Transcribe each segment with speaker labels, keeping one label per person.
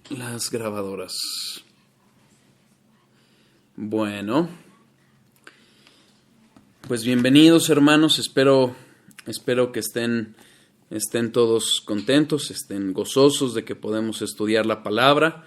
Speaker 1: las grabadoras. Bueno, pues bienvenidos hermanos, espero que estén todos contentos, estén gozosos de que podemos estudiar la palabra.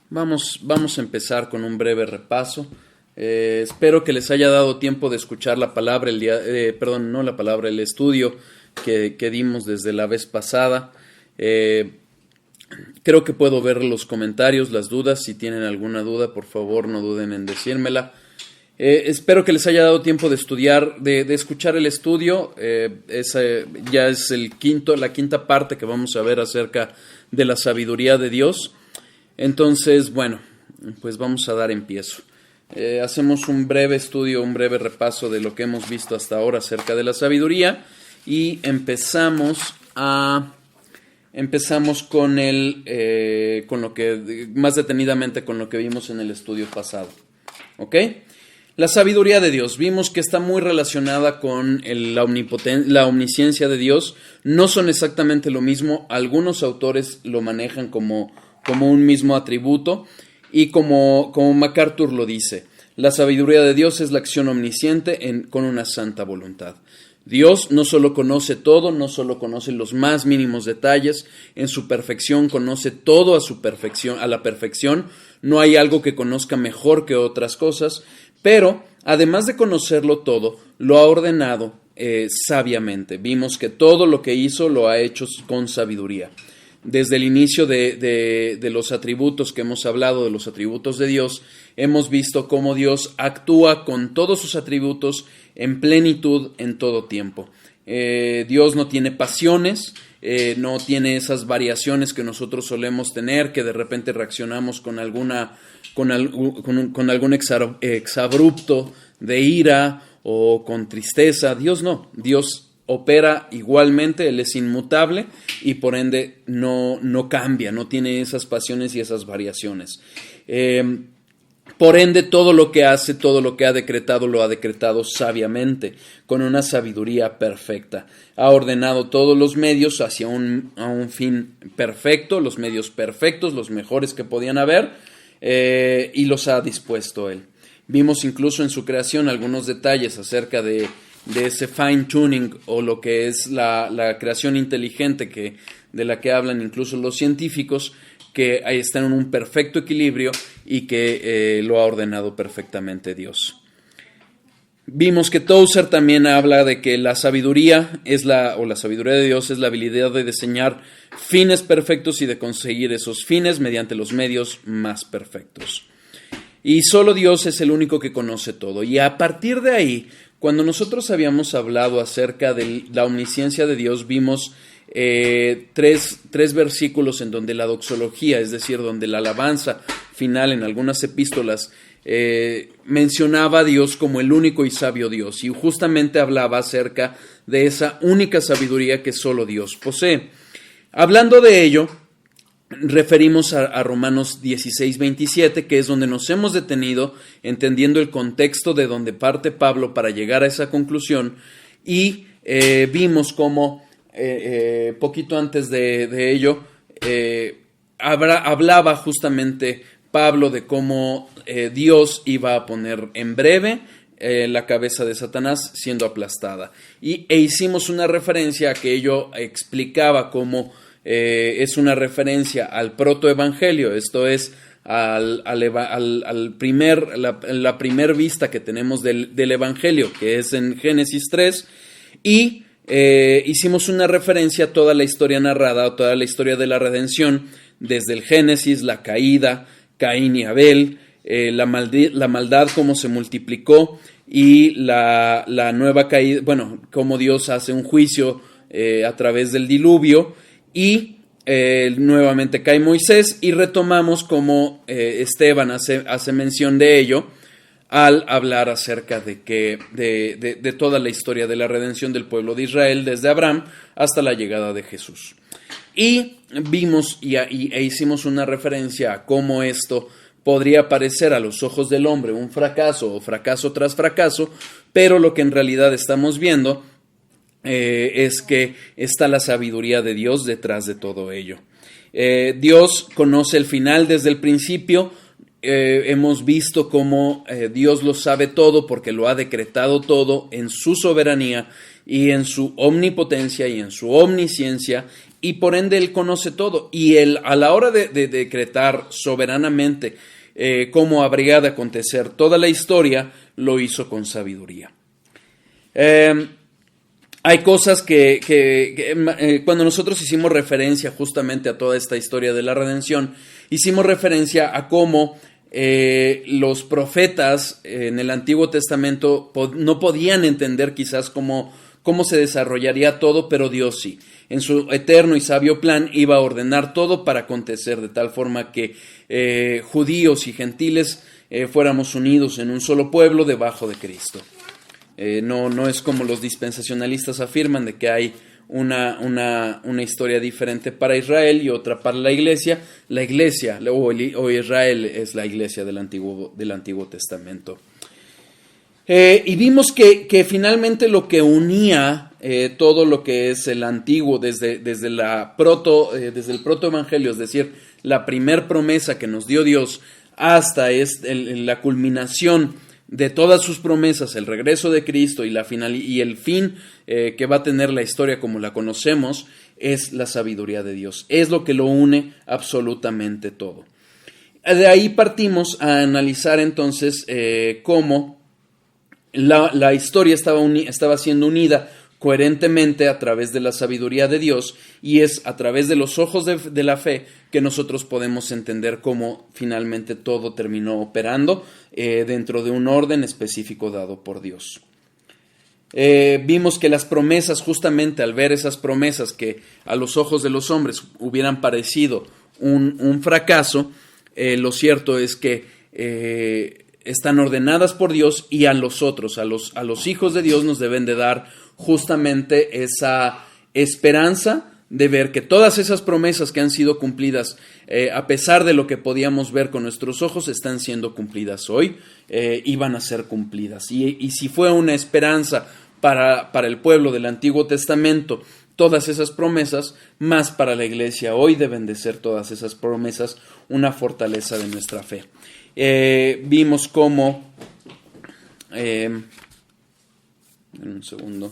Speaker 1: Vamos a empezar con un breve repaso. Espero que les haya dado tiempo de escuchar la palabra, el estudio que dimos desde la vez pasada. Creo que puedo ver los comentarios, las dudas. Si tienen alguna duda, por favor, no duden en decírmela. Espero que les haya dado tiempo de estudiar, de escuchar el estudio. Ya es la quinta parte que vamos a ver acerca de la sabiduría de Dios. Entonces, bueno, pues vamos a dar empiezo. Hacemos un breve estudio, un breve repaso de lo que hemos visto hasta ahora acerca de la sabiduría y empezamos con lo que más detenidamente con lo que vimos en el estudio pasado. ¿Ok? La sabiduría de Dios, vimos que está muy relacionada con la omnisciencia de Dios. No son exactamente lo mismo. Algunos autores lo manejan como un mismo atributo. Y como MacArthur lo dice, la sabiduría de Dios es la acción omnisciente con una santa voluntad. Dios no solo conoce todo, no solo conoce los más mínimos detalles, en su perfección conoce todo a la perfección. No hay algo que conozca mejor que otras cosas, pero además de conocerlo todo, lo ha ordenado sabiamente. Vimos que todo lo que hizo lo ha hecho con sabiduría. Desde el inicio de los atributos que hemos hablado, de los atributos de Dios, hemos visto cómo Dios actúa con todos sus atributos en plenitud en todo tiempo. Dios no tiene pasiones, no tiene esas variaciones que nosotros solemos tener, que de repente reaccionamos con algún exabrupto de ira o con tristeza. Dios no, Dios opera igualmente, Él es inmutable y por ende no cambia, no tiene esas pasiones y esas variaciones. Por ende, todo lo que hace, todo lo que ha decretado, lo ha decretado sabiamente, con una sabiduría perfecta. Ha ordenado todos los medios hacia un fin perfecto, los medios perfectos, los mejores que podían haber, y los ha dispuesto Él. Vimos incluso en su creación algunos detalles acerca de ese fine tuning o lo que es la creación inteligente de la que hablan incluso los científicos, que ahí está en un perfecto equilibrio y que lo ha ordenado perfectamente Dios. Vimos que Tozer también habla de que la sabiduría de Dios es la habilidad de diseñar fines perfectos y de conseguir esos fines mediante los medios más perfectos. Y solo Dios es el único que conoce todo. Y a partir de ahí, cuando nosotros habíamos hablado acerca de la omnisciencia de Dios, vimos tres versículos en donde la doxología, es decir, donde la alabanza final en algunas epístolas mencionaba a Dios como el único y sabio Dios, y justamente hablaba acerca de esa única sabiduría que solo Dios posee. Hablando de ello, referimos a Romanos 16:27, que es donde nos hemos detenido, entendiendo el contexto de donde parte Pablo para llegar a esa conclusión, y vimos cómo poquito antes de ello hablaba justamente Pablo de cómo Dios iba a poner en breve la cabeza de Satanás siendo aplastada, e hicimos una referencia a que ello explicaba cómo es una referencia al protoevangelio, esto es la primer vista que tenemos del evangelio, que es en Génesis 3, y hicimos una referencia a toda la historia narrada, a toda la historia de la redención, desde el Génesis, la caída, Caín y Abel, la maldad cómo se multiplicó y la nueva caída, cómo Dios hace un juicio a través del diluvio, y nuevamente cae Moisés, y retomamos cómo Esteban hace mención de ello al hablar acerca de toda la historia de la redención del pueblo de Israel desde Abraham hasta la llegada de Jesús. Y vimos e hicimos una referencia a cómo esto podría parecer a los ojos del hombre un fracaso o fracaso tras fracaso, pero lo que en realidad estamos viendo es que está la sabiduría de Dios detrás de todo ello. Dios conoce el final desde el principio. Hemos visto cómo Dios lo sabe todo porque lo ha decretado todo en su soberanía y en su omnipotencia y en su omnisciencia, y por ende Él conoce todo. Y Él, a la hora de decretar soberanamente cómo habría de acontecer toda la historia, lo hizo con sabiduría. Hay cosas que cuando nosotros hicimos referencia justamente a toda esta historia de la redención, hicimos referencia a cómo los profetas en el Antiguo Testamento no podían entender quizás cómo se desarrollaría todo, pero Dios sí. En su eterno y sabio plan iba a ordenar todo para acontecer de tal forma que judíos y gentiles fuéramos unidos en un solo pueblo debajo de Cristo. No es como los dispensacionalistas afirman de que hay una historia diferente para Israel y otra para la iglesia. La iglesia o Israel es la iglesia del Antiguo Testamento. Y vimos que finalmente lo que unía todo lo que es el antiguo desde el protoevangelio, es decir, la primer promesa que nos dio Dios hasta la culminación de todas sus promesas, el regreso de Cristo y el fin que va a tener la historia como la conocemos, es la sabiduría de Dios. Es lo que lo une absolutamente todo. De ahí partimos a analizar entonces cómo la historia estaba siendo unida coherentemente a través de la sabiduría de Dios, y es a través de los ojos de la fe que nosotros podemos entender cómo finalmente todo terminó operando dentro de un orden específico dado por Dios. Vimos que las promesas, justamente al ver esas promesas que a los ojos de los hombres hubieran parecido un fracaso, lo cierto es que están ordenadas por Dios, y a los otros, a los hijos de Dios, nos deben de dar justamente esa esperanza de ver que todas esas promesas que han sido cumplidas, a pesar de lo que podíamos ver con nuestros ojos, están siendo cumplidas hoy y van a ser cumplidas. Y si fue una esperanza para el pueblo del Antiguo Testamento todas esas promesas, más para la iglesia hoy deben de ser todas esas promesas una fortaleza de nuestra fe. Vimos cómo un segundo.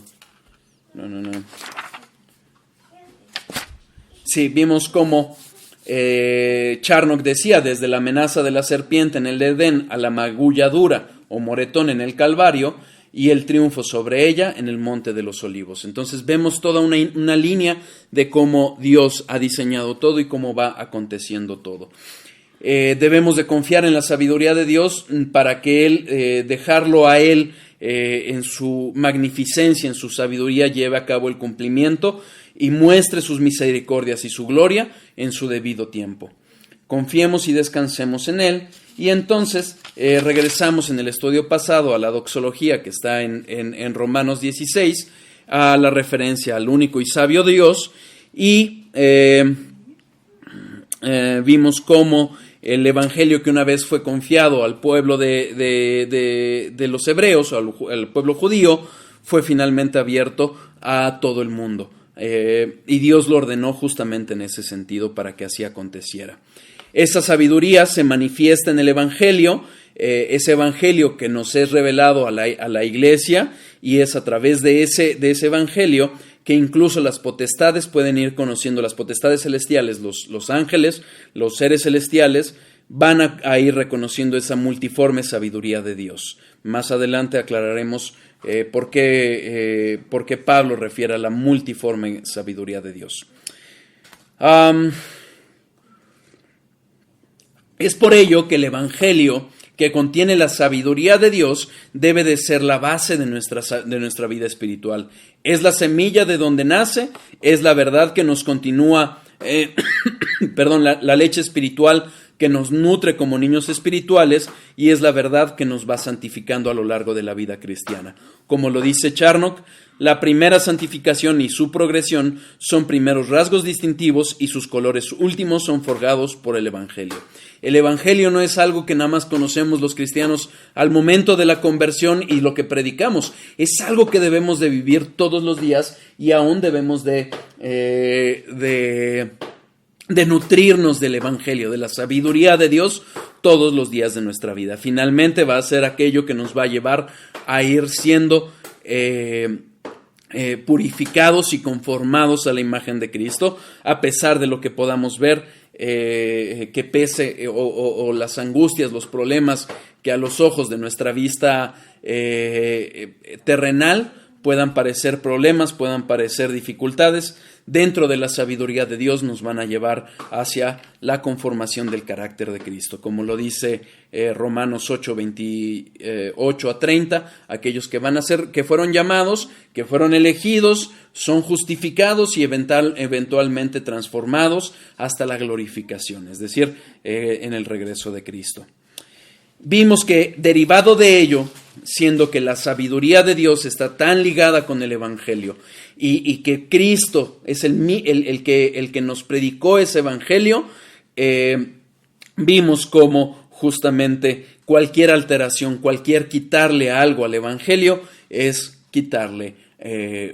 Speaker 1: Sí, vimos cómo Charnock decía, desde la amenaza de la serpiente en el Edén a la magulladura o moretón en el Calvario y el triunfo sobre ella en el Monte de los Olivos. Entonces vemos toda una línea de cómo Dios ha diseñado todo y cómo va aconteciendo todo. Debemos de confiar en la sabiduría de Dios para que Él, dejarlo a Él en su magnificencia, en su sabiduría, lleve a cabo el cumplimiento y muestre sus misericordias y su gloria en su debido tiempo. Confiemos y descansemos en Él, y entonces regresamos en el estudio pasado a la doxología que está en Romanos 16, a la referencia al único y sabio Dios, y vimos cómo el evangelio que una vez fue confiado al pueblo de los hebreos, al pueblo judío, fue finalmente abierto a todo el mundo. Y Dios lo ordenó justamente en ese sentido para que así aconteciera. Esa sabiduría se manifiesta en el evangelio, ese evangelio que nos es revelado a la iglesia, y es a través de ese evangelio que incluso las potestades pueden ir conociendo, las potestades celestiales, los ángeles, los seres celestiales, van a ir reconociendo esa multiforme sabiduría de Dios. Más adelante aclararemos por qué Pablo refiere a la multiforme sabiduría de Dios. Es por ello que el evangelio que contiene la sabiduría de Dios debe de ser la base de nuestra vida espiritual. Es la semilla de donde nace, es la verdad que nos continúa, la leche espiritual que nos nutre como niños espirituales y es la verdad que nos va santificando a lo largo de la vida cristiana. Como lo dice Charnock, la primera santificación y su progresión son primeros rasgos distintivos y sus colores últimos son forjados por el Evangelio. El Evangelio no es algo que nada más conocemos los cristianos al momento de la conversión y lo que predicamos. Es algo que debemos de vivir todos los días y aún debemos de nutrirnos del Evangelio, de la sabiduría de Dios todos los días de nuestra vida. Finalmente va a ser aquello que nos va a llevar a ir siendo purificados y conformados a la imagen de Cristo, a pesar de lo que podamos ver, que pese o las angustias, los problemas que a los ojos de nuestra vista terrenal puedan parecer problemas, puedan parecer dificultades, dentro de la sabiduría de Dios nos van a llevar hacia la conformación del carácter de Cristo. Como lo dice Romanos 8, 28 a 30, aquellos que van a ser, que fueron llamados, que fueron elegidos, son justificados y eventualmente transformados hasta la glorificación, es decir, en el regreso de Cristo. Vimos que derivado de ello, siendo que la sabiduría de Dios está tan ligada con el Evangelio y que Cristo es el que nos predicó ese Evangelio, vimos cómo justamente cualquier alteración, cualquier quitarle algo al Evangelio es quitarle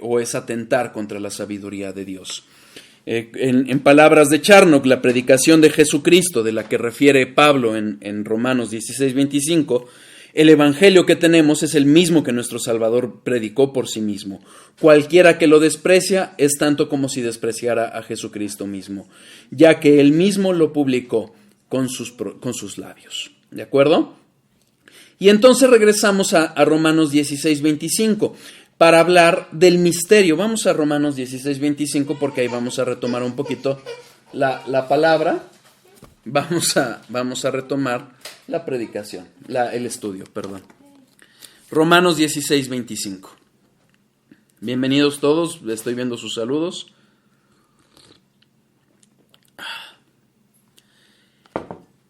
Speaker 1: o es atentar contra la sabiduría de Dios. En palabras de Charnock, la predicación de Jesucristo, de la que refiere Pablo en Romanos 16:25, el evangelio que tenemos es el mismo que nuestro Salvador predicó por sí mismo. Cualquiera que lo desprecia es tanto como si despreciara a Jesucristo mismo, ya que él mismo lo publicó con sus labios. ¿De acuerdo? Y entonces regresamos a Romanos 16:25. Para hablar del misterio. Vamos a Romanos 16:25 porque ahí vamos a retomar un poquito la palabra. Vamos a retomar la predicación, el estudio, perdón. Romanos 16:25. Bienvenidos todos, estoy viendo sus saludos.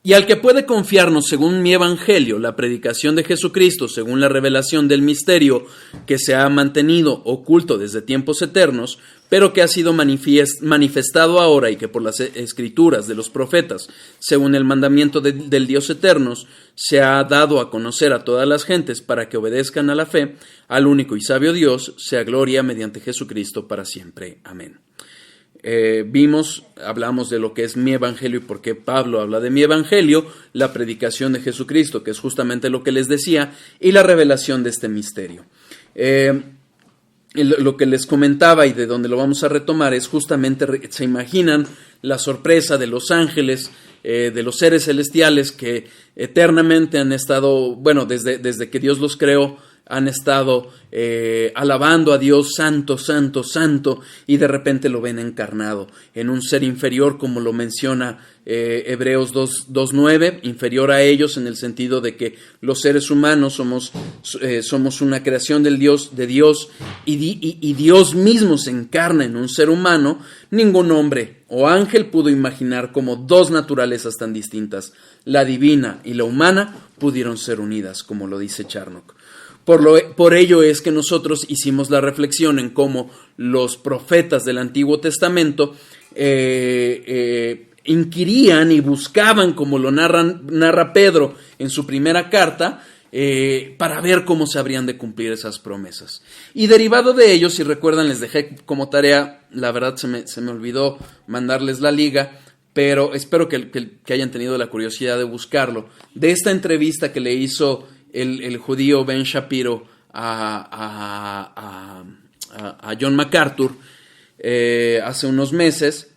Speaker 1: Y al que puede confiarnos según mi evangelio, la predicación de Jesucristo, según la revelación del misterio que se ha mantenido oculto desde tiempos eternos, pero que ha sido manifestado ahora y que por las escrituras de los profetas, según el mandamiento del Dios eterno, se ha dado a conocer a todas las gentes para que obedezcan a la fe, al único y sabio Dios, sea gloria mediante Jesucristo para siempre. Amén. Hablamos de lo que es mi evangelio y por qué Pablo habla de mi evangelio, la predicación de Jesucristo, que es justamente lo que les decía, y la revelación de este misterio. Lo que les comentaba y de donde lo vamos a retomar es justamente, se imaginan la sorpresa de los ángeles, de los seres celestiales que eternamente han estado, bueno, desde que Dios los creó, han estado alabando a Dios, santo, santo, santo, y de repente lo ven encarnado en un ser inferior, como lo menciona Hebreos 2:9, inferior a ellos en el sentido de que los seres humanos somos una creación de Dios, y Dios mismo se encarna en un ser humano. Ningún hombre o ángel pudo imaginar cómo dos naturalezas tan distintas, la divina y la humana, pudieron ser unidas, como lo dice Charnock. Por ello es que nosotros hicimos la reflexión en cómo los profetas del Antiguo Testamento inquirían y buscaban, como lo narra Pedro en su primera carta, para ver cómo se habrían de cumplir esas promesas. Y derivado de ello, si recuerdan, les dejé como tarea, la verdad se me olvidó mandarles la liga, pero espero que hayan tenido la curiosidad de buscarlo, de esta entrevista que le hizo el judío Ben Shapiro a John MacArthur hace unos meses.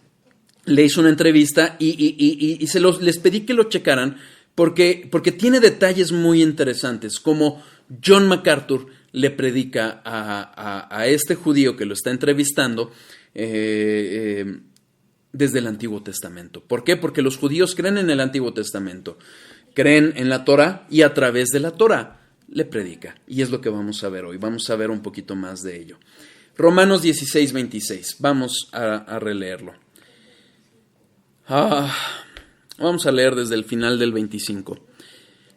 Speaker 1: Le hizo una entrevista y les pedí que lo checaran porque tiene detalles muy interesantes, como John MacArthur le predica a este judío que lo está entrevistando desde el Antiguo Testamento. ¿Por qué? Porque los judíos creen en el Antiguo Testamento. Creen en la Torá y a través de la Torá le predica. Y es lo que vamos a ver hoy. Vamos a ver un poquito más de ello. Romanos 16:26. Vamos a releerlo. Vamos a leer desde el final del 25.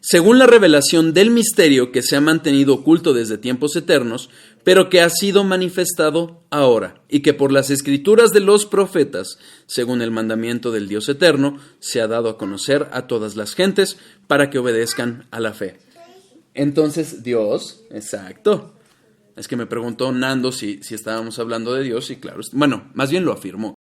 Speaker 1: Según la revelación del misterio que se ha mantenido oculto desde tiempos eternos, pero que ha sido manifestado ahora, y que por las escrituras de los profetas, según el mandamiento del Dios eterno, se ha dado a conocer a todas las gentes para que obedezcan a la fe. Entonces, Dios, exacto. Es que me preguntó Nando si estábamos hablando de Dios, y claro, bueno, más bien lo afirmó.